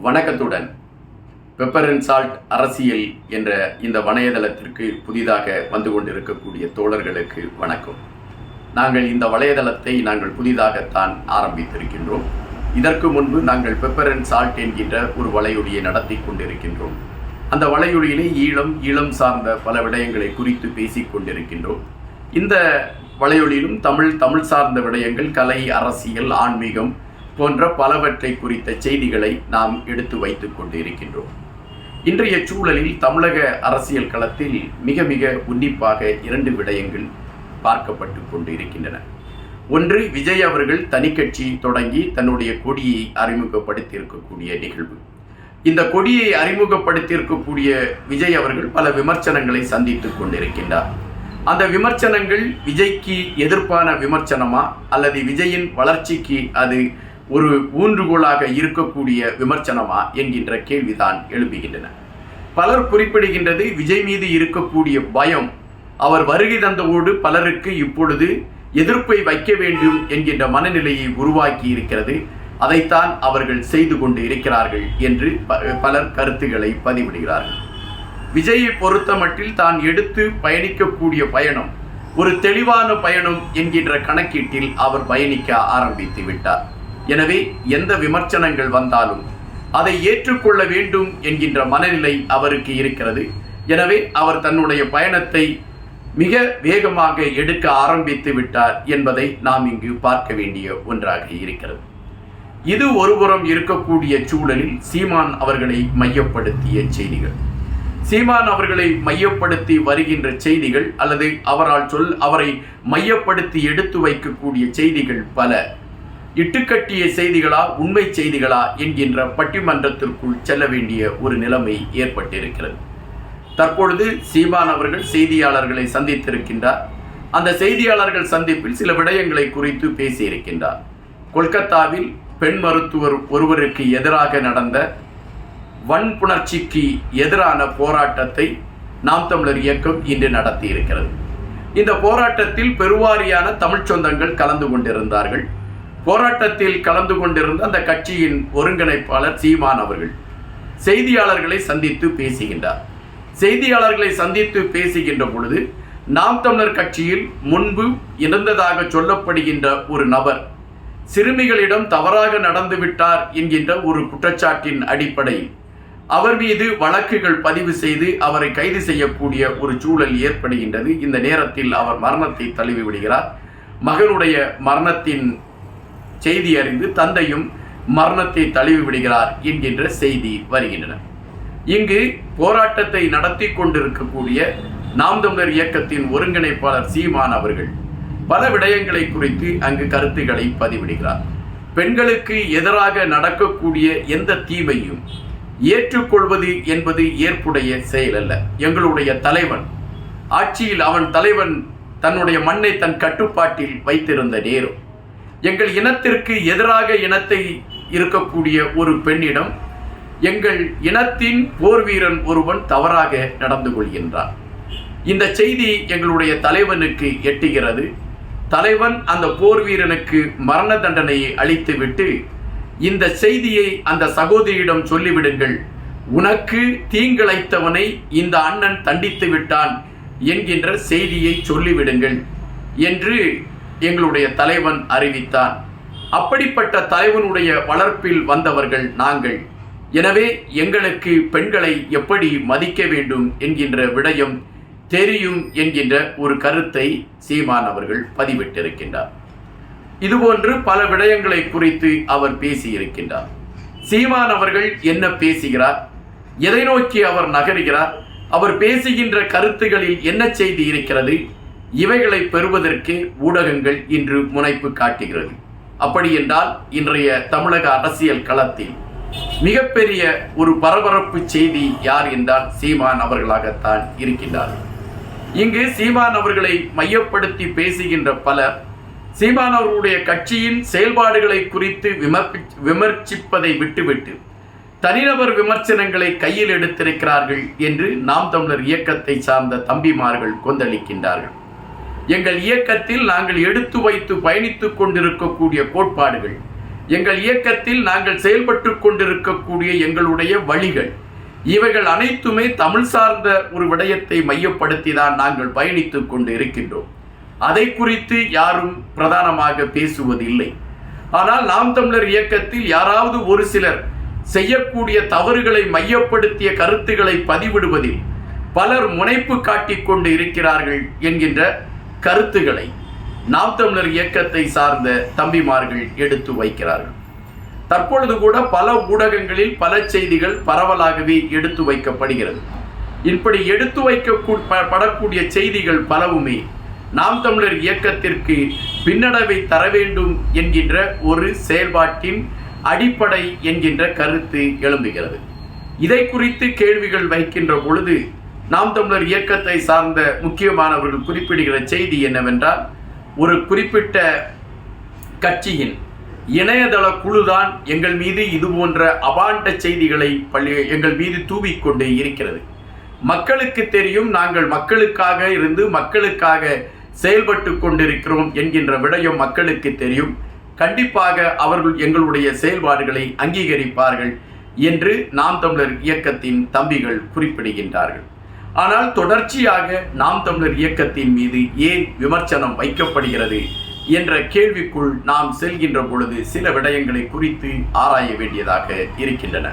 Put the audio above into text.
வணக்கத்துடன் pepper and salt அரசியல் என்ற இந்த வலைதளத்திற்கு புதிதாக வந்து கொண்டிருக்கக்கூடிய தோழர்களுக்கு வணக்கம். நாங்கள் இந்த வலைதளத்தை புதிதாகத்தான் ஆரம்பித்திருக்கின்றோம். இதற்கு முன்பு நாங்கள் பெப்பர் அண்ட் சால்ட் என்கின்ற ஒரு வலையொலியை நடத்தி கொண்டிருக்கின்றோம். அந்த வலையொலியிலே ஈழம் சார்ந்த பல விடயங்களை குறித்து பேசிக் கொண்டிருக்கின்றோம். இந்த வலையொலியிலும் தமிழ் சார்ந்த விடயங்கள், கலை, அரசியல், ஆன்மீகம் போன்ற பலவற்றை குறித்த செய்திகளை நாம் எடுத்து வைத்துக் கொண்டு இருக்கின்றோம். இன்றைய சூழலில் தமிழக அரசியல் களத்தில் மிக மிக உன்னிப்பாக இரண்டு விடயங்கள் பார்க்கப்பட்டு கொண்டு இருக்கின்றன. ஒன்று, விஜய் அவர்கள் தனிக்கட்சி தொடங்கி தன்னுடைய கொடியை அறிமுகப்படுத்தியிருக்கக்கூடிய நிகழ்வு. இந்த கொடியை அறிமுகப்படுத்தியிருக்கக்கூடிய விஜய் அவர்கள் பல விமர்சனங்களை சந்தித்துக் கொண்டிருக்கின்றார். அந்த விமர்சனங்கள் விஜய்க்கு எதிர்ப்பான விமர்சனமா அல்லது விஜயின் வளர்ச்சிக்கு அது ஒரு ஊன்றுகோலாக இருக்கக்கூடிய விமர்சனமா என்கின்ற கேள்விதான் எழுப்புகின்றன. பலர் குறிப்பிடுகின்றது, விஜய் மீது இருக்கக்கூடிய பயம் அவர் வருகை தந்தவோடு பலருக்கு இப்பொழுது எதிர்ப்பை வைக்க வேண்டும் என்கின்ற மனநிலையை உருவாக்கி இருக்கிறது. அதைத்தான் அவர்கள் செய்து கொண்டு இருக்கிறார்கள் என்று பலர் கருத்துக்களை பதிவிடுகிறார்கள். விஜயை பொறுத்த மட்டில் தான் எடுத்து பயணிக்கக்கூடிய பயணம் ஒரு தெளிவான பயணம் என்கின்ற கணக்கீட்டில் அவர் பயணிக்க ஆரம்பித்து விட்டார். எனவே எந்த விமர்சனங்கள் வந்தாலும் அதை ஏற்றுக்கொள்ள வேண்டும் என்கின்ற மனநிலை அவருக்கு இருக்கிறது. எனவே அவர் தன்னுடைய பயணத்தை மிக வேகமாக எடுக்க ஆரம்பித்து விட்டார் என்பதை நாம் இங்கு பார்க்க வேண்டிய ஒன்றாக இருக்கிறது. இது ஒருபுறம் இருக்கக்கூடிய சூழலில் சீமான் அவர்களை மையப்படுத்திய செய்திகள், சீமான் அவர்களை மையப்படுத்தி வருகின்ற செய்திகள் அல்லது அவரை மையப்படுத்தி எடுத்து வைக்கக்கூடிய செய்திகள் பல இட்டுக்கட்டிய செய்திகளா உண்மை செய்திகளா என்கின்ற பட்டிமன்றத்திற்குள் செல்ல வேண்டிய ஒரு நிலைமை ஏற்பட்டிருக்கிறது. தற்பொழுது சீமான் அவர்கள் செய்தியாளர்களை சந்தித்திருக்கின்றார். அந்த செய்தியாளர்கள் சந்திப்பில் சில விடயங்களை குறித்து பேசியிருக்கின்றார். கொல்கத்தாவில் பெண் மருத்துவர் ஒருவருக்கு எதிராக நடந்த வன்புணர்ச்சிக்கு எதிரான போராட்டத்தை நாம் தமிழர் இயக்கம் இன்று நடத்தி இருக்கிறது. இந்த போராட்டத்தில் பெருவாரியான தமிழ் சொந்தங்கள் கலந்து கொண்டிருந்தார்கள். போராட்டத்தில் கலந்து கொண்டிருந்த அந்த கட்சியின் ஒருங்கிணைப்பாளர் சீமான் அவர்கள் செய்தியாளர்களை சந்தித்து பேசுகின்றார். செய்தியாளர்களை சந்தித்து பேசுகின்ற பொழுது நாம் தமிழர் கட்சியில் முன்பு இருந்ததாக சொல்லப்படுகின்ற ஒரு நபர் சிறுமிகளிடம் தவறாக நடந்துவிட்டார் என்கின்ற ஒரு குற்றச்சாட்டின் அடிப்படையில் அவர் மீது வழக்குகள் பதிவு செய்து அவரை கைது செய்யக்கூடிய ஒரு சூழல் ஏற்படுகின்றது. இந்த நேரத்தில் அவர் மரணத்தை தழுவி விடுகிறார். மகனுடைய மரணத்தின் செய்தி அறிந்து தந்தையும் மரணத்தை தழுவி விடுகிறார் என்கின்ற செய்தி வருகின்றன. இங்கு போராட்டத்தை நடத்தி கொண்டிருக்கக்கூடிய நாம் தமிழர் இயக்கத்தின் ஒருங்கிணைப்பாளர் சீமான் அவர்கள் பல விடயங்களை குறித்து அங்கு கருத்துக்களை பதிவிடுகிறார். பெண்களுக்கு எதிராக நடக்கக்கூடிய எந்த தீமையும் ஏற்றுக்கொள்வது என்பது ஏற்புடைய செயல் அல்ல. எங்களுடைய தலைவன் ஆட்சியில் அவன் தலைவன் தன்னுடைய மண்ணை தன் கட்டுப்பாட்டில் வைத்திருந்த நேரம் எங்கள் இனத்திற்கு எதிராக இனத்தை இருக்கக்கூடிய ஒரு பெண்ணிடம் எங்கள் இனத்தின் போர் வீரன் ஒருவன் தவறாக நடந்து கொள்கின்றார். இந்த செய்தி எங்களுடைய தலைவனுக்கு எட்டுகிறது. தலைவன் அந்த போர் வீரனுக்கு மரண தண்டனையை அளித்துவிட்டு இந்த செய்தியை அந்த சகோதரியிடம் சொல்லிவிடுங்கள், உனக்கு தீங்கிழைத்தவனை இந்த அண்ணன் தண்டித்து விட்டான் என்கின்ற செய்தியை சொல்லிவிடுங்கள் என்று எங்களுடைய தலைவன் அறிவித்தான். அப்படிப்பட்ட தலைவனுடைய வளர்ப்பில் வந்தவர்கள் நாங்கள். எனவே எங்களுக்கு பெண்களை எப்படி மதிக்க வேண்டும் என்கின்ற விடயம் தெரியும் என்கின்ற ஒரு கருத்தை சீமான் அவர்கள் பதிவிட்டிருக்கின்றார். இதுபோன்று பல விடயங்களை குறித்து அவர் பேசியிருக்கின்றார். சீமான் அவர்கள் என்ன பேசுகிறார், எதை நோக்கி அவர் நகர்கிறார், அவர் பேசுகின்ற கருத்துகளில் என்ன செய்தி இருக்கிறது, இவைகளை பெறுவதற்கு ஊடகங்கள் இன்று முனைப்பு காட்டுகிறது. அப்படி என்றால் இன்றைய தமிழக அரசியல் களத்தில் மிகப்பெரிய ஒரு பரபரப்பு செய்தி யார் என்றால் சீமான் அவர்களாகத்தான் இருக்கின்றார்கள். இங்கு சீமான் அவர்களை மையப்படுத்தி பேசுகின்ற பலர் சீமான் அவர்களுடைய கட்சியின் செயல்பாடுகளை குறித்து விமர்சிப்பதை விட்டுவிட்டு தனிநபர் விமர்சனங்களை கையில் எடுத்திருக்கிறார்கள் என்று நாம் தமிழர் இயக்கத்தை சார்ந்த தம்பிமார்கள் கொந்தளிக்கின்றார்கள். எங்கள் இயக்கத்தில் நாங்கள் எடுத்து வைத்து பயணித்துக் கொண்டிருக்கக்கூடிய கோட்பாடுகள் எங்கள் இயக்கத்தில் நாங்கள் செயல்பட்டு கொண்டிருக்கக்கூடிய எங்களுடைய வழிகள் இவைகள் அனைத்துமே தமிழ் சார்ந்த ஒரு விடயத்தை மையப்படுத்தி தான் நாங்கள் பயணித்துக் கொண்டு இருக்கின்றோம். அதை குறித்து யாரும் பிரதானமாக பேசுவதில்லை. ஆனால் நாம் தமிழர் இயக்கத்தில் யாராவது ஒரு சிலர் செய்யக்கூடிய தவறுகளை மையப்படுத்திய கருத்துக்களை பதிவிடுவதில் பலர் முனைப்பு காட்டிக் கொண்டு இருக்கிறார்கள் என்கின்ற கருத்துக்களை நாம் தமிழர் இயக்கத்தை சார்ந்த தம்பிமார்கள் எடுத்து வைக்கிறார்கள். தற்பொழுது கூட பல ஊடகங்களில் பல செய்திகள் பரவலாகவே எடுத்து வைக்கப்படுகிறது. இப்படி எடுத்து வைக்கப்படக்கூடிய செய்திகள் பலவுமே நாம் தமிழர் இயக்கத்திற்கு பின்னடைவை தர வேண்டும் என்கின்ற ஒரு செயல்பாட்டின் அடிப்படை என்கின்ற கருத்து எழும்புகிறது. இதை குறித்து கேள்விகள் வைக்கின்ற பொழுது நாம் தமிழர் இயக்கத்தை சார்ந்த முக்கியமானவர்கள் குறிப்பிடுகிற செய்தி என்னவென்றால், ஒரு குறிப்பிட்ட கட்சியின் இணையதள குழுதான் எங்கள் மீது இது போன்ற அபாண்ட செய்திகளை எங்கள் மீது தூவிக்கொண்டு இருக்கிறது. மக்களுக்கு தெரியும், நாங்கள் மக்களுக்காக இருந்து மக்களுக்காக செயல்பட்டு கொண்டிருக்கிறோம் என்கின்ற விடயம் மக்களுக்கு தெரியும். கண்டிப்பாக அவர்கள் எங்களுடைய செயல்பாடுகளை அங்கீகரிப்பார்கள் என்று நாம் தமிழர் இயக்கத்தின் தம்பிகள் குறிப்பிடுகின்றார்கள். ஆனால் தொடர்ச்சியாக நாம் தமிழர் இயக்கத்தின் மீது ஏன் விமர்சனம் வைக்கப்படுகிறது என்ற கேள்விக்குள் நாம் செல்கின்ற பொழுது சில விடயங்களை குறித்து ஆராய வேண்டியதாக இருக்கின்றன.